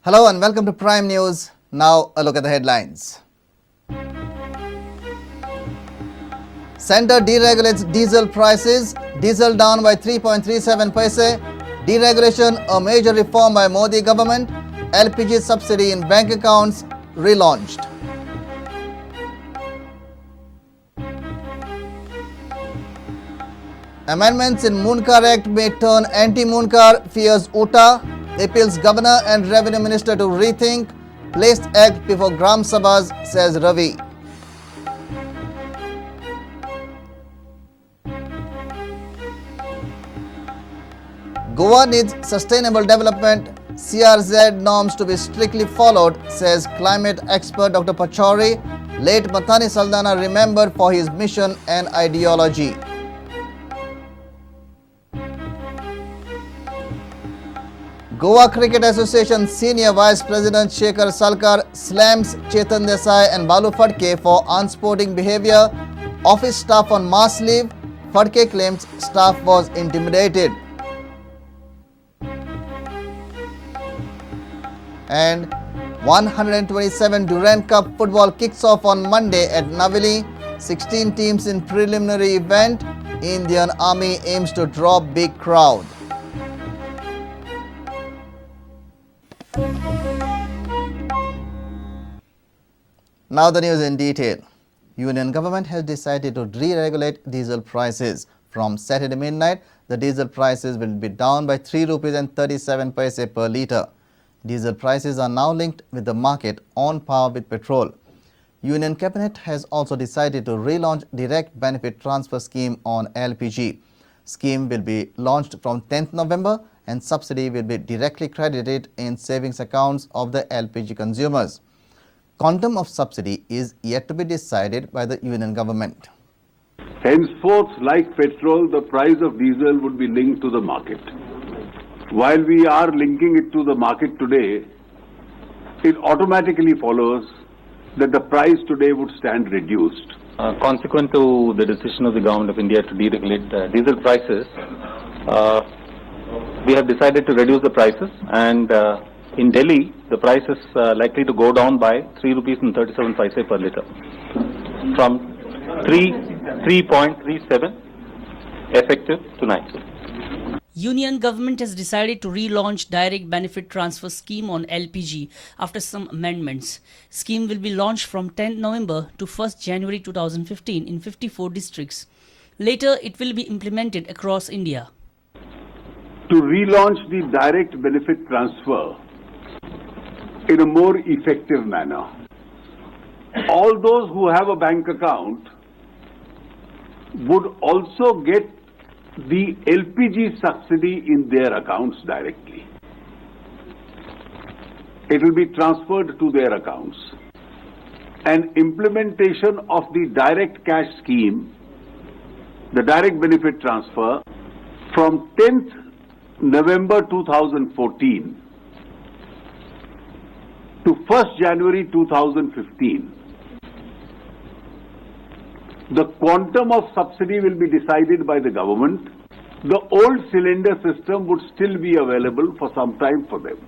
Hello and welcome to Prime News. Now a look at the headlines. Centre deregulates diesel prices. Diesel down by 3.37 paise. Deregulation, a major reform by Modi government. LPG subsidy in bank accounts relaunched. Amendments in Moonkar Act may turn anti-Moonkar, fears UTA. Appeals Governor and Revenue Minister to rethink. Placed Act before Gram Sabhas, says Ravi. Goa needs sustainable development. CRZ norms to be strictly followed, says climate expert Dr. Pachauri. Late Mathani Saldana remembered for his mission and ideology. Goa Cricket Association Senior Vice President Shekhar Salkar slams Chetan Desai and Balu Phadke for unsporting behaviour. Office staff on mass leave. Phadke claims staff was intimidated. And 127 Prudent Cup football kicks off on Monday at Navili. 16 teams in preliminary event. Indian Army aims to draw big crowd. Now the news in detail. Union government has decided to deregulate diesel prices. From Saturday midnight, the diesel prices will be down by 3 rupees and 37 paise per litre. Diesel prices are now linked with the market on par with petrol. Union Cabinet has also decided to relaunch direct benefit transfer scheme on LPG. Scheme will be launched from 10th November and subsidy will be directly credited in savings accounts of the LPG consumers. Quantum of subsidy is yet to be decided by the Union government. Henceforth, like petrol, the price of diesel would be linked to the market. While we are linking it to the market today, it automatically follows that the price today would stand reduced. Consequent to the decision of the Government of India to deregulate diesel prices, we have decided to reduce the prices, and in Delhi, the price is likely to go down by 3 rupees and 37 paise per litre, from 3.37 effective tonight. Union government has decided to relaunch direct benefit transfer scheme on LPG after some amendments. Scheme will be launched from 10th November to 1st January 2015 in 54 districts. Later, it will be implemented across India. To relaunch the direct benefit transfer in a more effective manner, all those who have a bank account would also get the LPG subsidy in their accounts directly. It will be transferred to their accounts. And implementation of the direct cash scheme, the direct benefit transfer, from 10th November 2014 to 1st January 2015. The quantum of subsidy will be decided by the government. The old cylinder system would still be available for some time for them.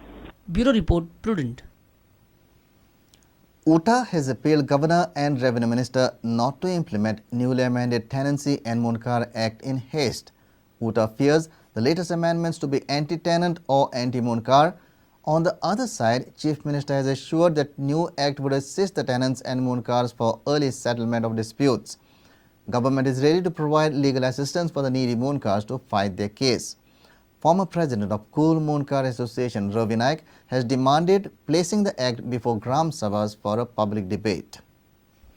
Bureau Report, Prudent. UTA has appealed Governor and Revenue Minister not to implement newly amended Tenancy and Moonkar Act in haste. UTA fears the latest amendments to be anti-tenant or anti-Moonkar. On the other side, Chief Minister has assured that new act would assist the tenants and Moonkars for early settlement of disputes. Government is ready to provide legal assistance for the needy Moonkars to fight their case. Former President of Cool Moonkar Association Ravi Naik has demanded placing the act before Gram Sabhas for a public debate.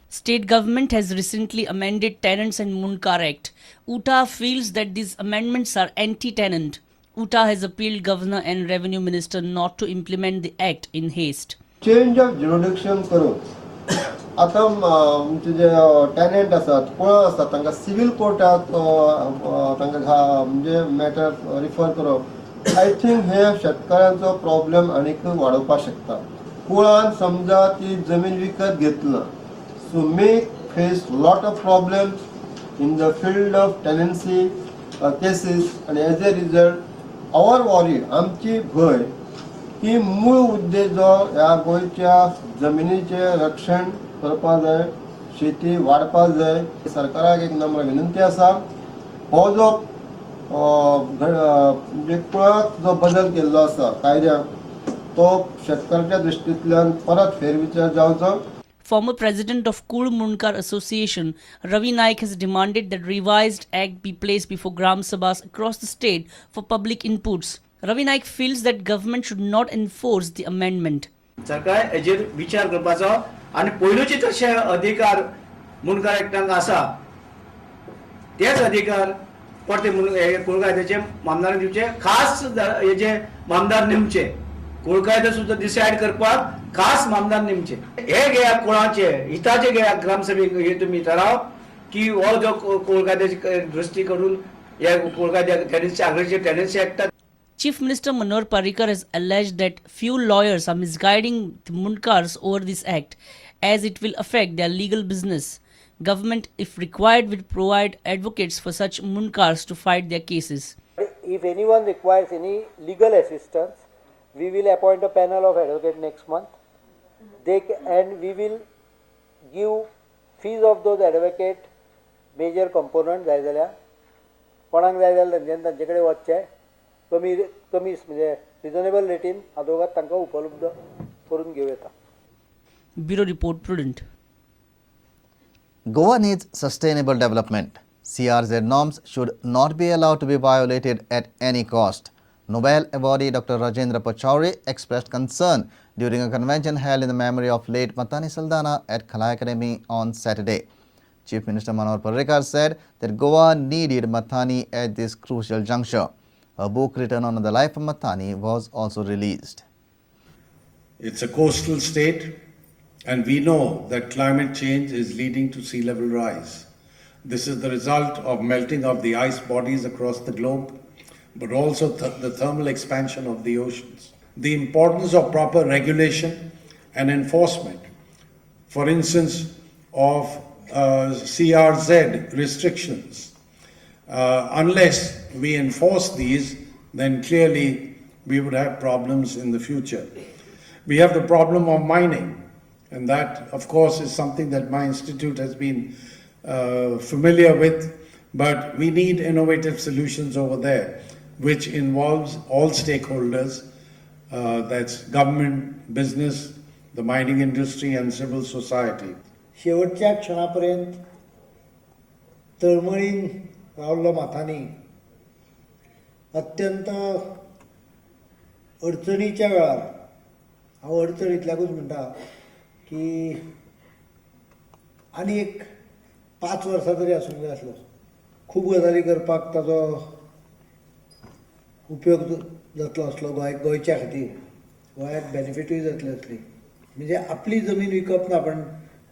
State government has recently amended Tenants and Moonkar Act. UTA feels that these amendments are anti-tenant. UTA has appealed Governor and Revenue Minister not to implement the act in haste. Change of jurisdiction करून आता म्हणजे जे tenant असतात पळय असतात तांकां civil कोर्टाक तांकां म्हणजे matter refer करप आय थिंक हे शेतकऱ्यांचो प्रॉब्लेम आनीक वाडोवपाक शकता. कुळान समजा ती जमीन विकत घेतला so may face lot of problems in the field of tenancy cases, and as a result our worry आमची भय की मूळ उद्देश जो ह्या गोंयच्या जमिनीचे रक्षण करपा जाय, शेती वाडपा जाय. सरकाराक एक नम्र विनंती आसा, हो जो म्हणजे कुळाक जो बदल केल्लो आसा कायद्याक, तो शेतकऱ्याच्या दृश्टींतल्यान परत फेरविचार जावचो. Former president of Kul Munkar Association, Ravi Naik, has demanded that revised act be placed before Gram Sabhas across the state for public inputs. Ravi Naik feels that government should not enforce the amendment. सरकार हेजेर विचार करपाचो आनी पयलूचे तशे अधिकार मुनकार एक्टांक आसा तेच अधिकार परते कुळ कायद्याचे मामदाराक दिवचे, खास हेजे मामदार नेमचे. कुळ कायदो सुद्दां डिसायड करपाक खास मामदार नेमचे. हे घेया कुळाचे हिताचे घेया ग्रामसभेक हे तुमी ठराव की हो जो कुळ कायद्याची दृष्टी करून हे कुळ कायद्या tenancy एक्टाक. Chief Minister Manohar Parrikar has alleged that few lawyers are misguiding the Munkars over this act, as it will affect their legal business. Government, if required, will provide advocates for such Munkars to fight their cases. If anyone requires any legal assistance, we will appoint a panel of advocates next month. And we will give fees of those advocates major component जाय जाल्यार कोणाक जाय जाल्यार तांचे कडेन वचचें कमी म्हणजे रिजनेबल रेटीन आदोगाद तांकां उपलब्ध करून घेवं येता. Bureau Report, Prudent. Goa needs sustainable development. CRZ norms should not be allowed to be violated at any cost. Nobel awardee Dr. Rajendra Pachauri expressed concern during a convention held in the memory of late Matani Saldana at Khalai Academy on Saturday. Chief Minister Manohar Parrikar said that Goa needed Mathani at this crucial juncture. A book written on the life of Mathani was also released. It's a coastal state, and we know that climate change is leading to sea level rise. This is the result of melting of the ice bodies across the globe, but also the thermal expansion of the oceans. The importance of proper regulation and enforcement, for instance, of CRZ restrictions. Unless we enforce these, then clearly we would have problems in the future. We have the problem of mining, and that, of course, is something that my institute has been familiar with, but we need innovative solutions over there, which involves all stakeholders, that's government, business, the mining industry and civil society. शेवटच्या क्षणापर्यंत तळमळीन रावल्लो माथानी अत्यंत अडचणीच्या वेळार, हांव अडचणींतल्याकूच म्हणटा की आनी एक 5 वर्सां तरी आसूंक जाय आसलो. खूब गजाली करपाक ताजो उपयोग जातलो आसलो गोंयच्या खातीर, गोंयाक बेनिफिटूय जातली आसली. म्हणजे आपली जमीन विकप ना, पण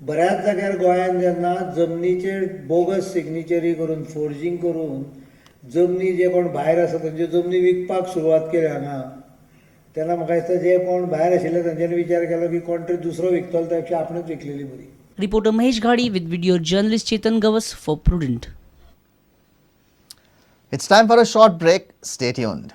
बऱ्याच जाग्यार गोंयांत जेन्ना जमनीचेर बोगस सिग्नेचरी करून फोर्जिंग करून जमनी जे कोण भायर आसा तांच्यो जमनी विकपाक सुरवात केली हांगा, तेन्ना म्हाका दिसता जे कोण भायर आशिल्ले तांच्यांनी विचार केलो की कोण तरी दुसरो विकतलो त्या पेक्षा आपणच विकलेली बरी. Reporter Mahesh Ghadi with video journalist Chetan Gawas for Prudent. It's time for a short break. Stay tuned.